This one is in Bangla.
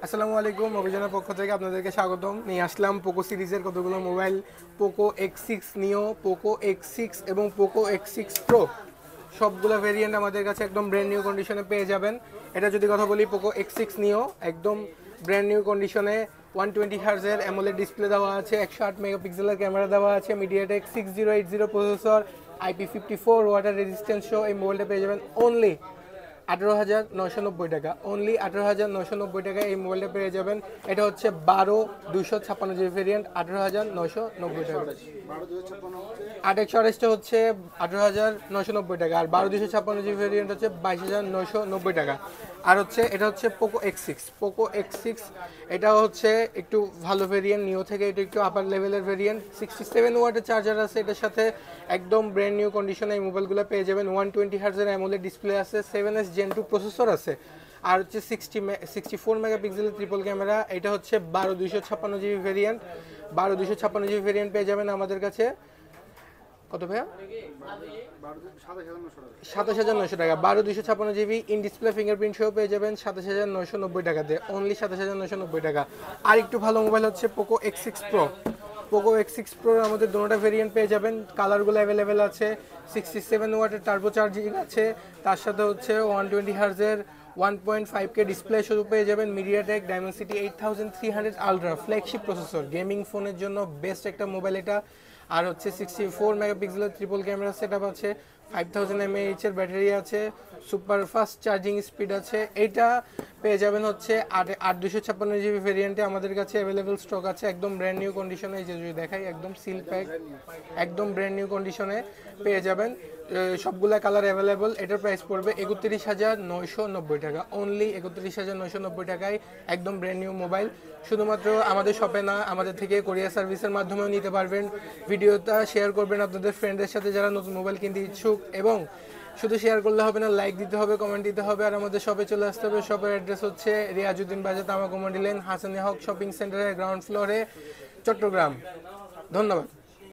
আসসালামু আলাইকুম, অভিযানের পক্ষ থেকে আপনাদেরকে স্বাগতম। নিয়ে আসলাম পোকো সিরিজের কতগুলো মোবাইল, পোকো X6 নিও, পোকো X6 এবং পোকো X6 প্রো। সবগুলো ভেরিয়েন্ট আমাদের কাছে একদম ব্র্যান্ড নিউ কন্ডিশনে পেয়ে যাবেন। এটা যদি কথা বলি, পোকো X6 নিও একদম ব্র্যান্ড নিউ কন্ডিশনে 120 হার্জের অ্যামোলেড ডিসপ্লে দেওয়া আছে, 108 মেগাপিক্সেলের ক্যামেরা দেওয়া আছে, MediaTek 6080 processor, IP54 water resistance সহ এই মোবাইলটা পেয়ে যাবেন অনলি 18,990 টাকা। অনলি 18,990 টাকা এই মোবাইলটা পেয়ে যাবেন। এটা হচ্ছে 12/256 ভেরিয়েন্ট, 18,990 টাকা। 8 128টা হচ্ছে 18,990 টাকা, আর 12/256 ভেরিয়েন্ট হচ্ছে 22,990 টাকা। আর হচ্ছে এটা হচ্ছে পোকো X6। পোকো X6 এটা হচ্ছে একটু ভালো ভেরিয়েন্ট, নিও থেকে এটা একটু আপার লেভেলের ভেরিয়েন্ট। 67 ওয়াটের চার্জার আছে এটার সাথে, একদম ব্র্যান্ড নিউ কন্ডিশনে এই মোবাইলগুলো পেয়ে যাবেন। 120 হার্জের অ্যামোলেড ডিসপ্লে আছে, 7S Gen 2 প্রসেসর আছে, আর হচ্ছে 64 মেগাপিক্সেলের ট্রিপল ক্যামেরা। এটা হচ্ছে 12/256 ভেরিয়েন্ট। 12/256 ভেরিয়েন্ট পেয়ে যাবেন আমাদের কাছে কত ভাইয়া? 27,900 টাকা। 12/256 ইন ডিসপ্লে ফিঙ্গারপ্রিন্ট সহ পেয়ে যাবেন 27,990 টাকাতে, অনলি 27,990 টাকা। আর একটু ভালো মোবাইল হচ্ছে Poco X6 pro. Poco X6 pro আমাদের দুটোটা ভেরিয়েন্ট পেয়ে যাবেন, কালারগুলো অ্যাভেলেবেল আছে। 67 ওয়াটের টার্বো চার্জিং আছে, তার সাথে হচ্ছে 120 হার্জের 1.5K ডিসপ্লে শুধু পেয়ে যাবেন। MediaTek Dimensity 8300 ultra flagship processor, gaming ফোনের জন্য বেস্ট একটা মোবাইল এটা। আর হচ্ছে 64 মেগাপিক্সেলের ট্রিপল ক্যামেরা সেটআপ আছে, 5000 mAh এর ব্যাটারি আছে, সুপার ফাস্ট চার্জিং স্পিড আছে। এইটা পেয়ে যাবেন হচ্ছে 8/256 ভেরিয়েন্টে আমাদের কাছে অ্যাভেলেবেল স্টক আছে, একদম ব্র্যান্ড নিউ কন্ডিশনে। এই যে যদি দেখাই, একদম সিল প্যাক, একদম ব্র্যান্ড নিউ কন্ডিশনে পেয়ে যাবেন। সবগুলা কালার অ্যাভেলেবল। এটার প্রাইস পড়বে 31,990 টাকা, অনলি 31,990 টাকায় একদম ব্র্যান্ড নিউ মোবাইল। শুধুমাত্র আমাদের শপে না, আমাদের থেকে কোরিয়ার সার্ভিসের মাধ্যমেও নিতে পারবেন। ভিডিওটা শেয়ার করবেন আপনাদের ফ্রেন্ডদের সাথে যারা নতুন মোবাইল কিনতে ইচ্ছুক, এবং শুধু শেয়ার করলে হবে না, লাইক দিতে হবে, কমেন্ট দিতে হবে, আর আমাদের শপে চলে আসতে হবে। শপের অ্যাড্রেস হচ্ছে রিয়াজউদ্দিন বাজার, তামাকুমন্ডি লেন, হাসানি হক শপিং সেন্টারের গ্রাউন্ড ফ্লোরে, চট্টগ্রাম। ধন্যবাদ।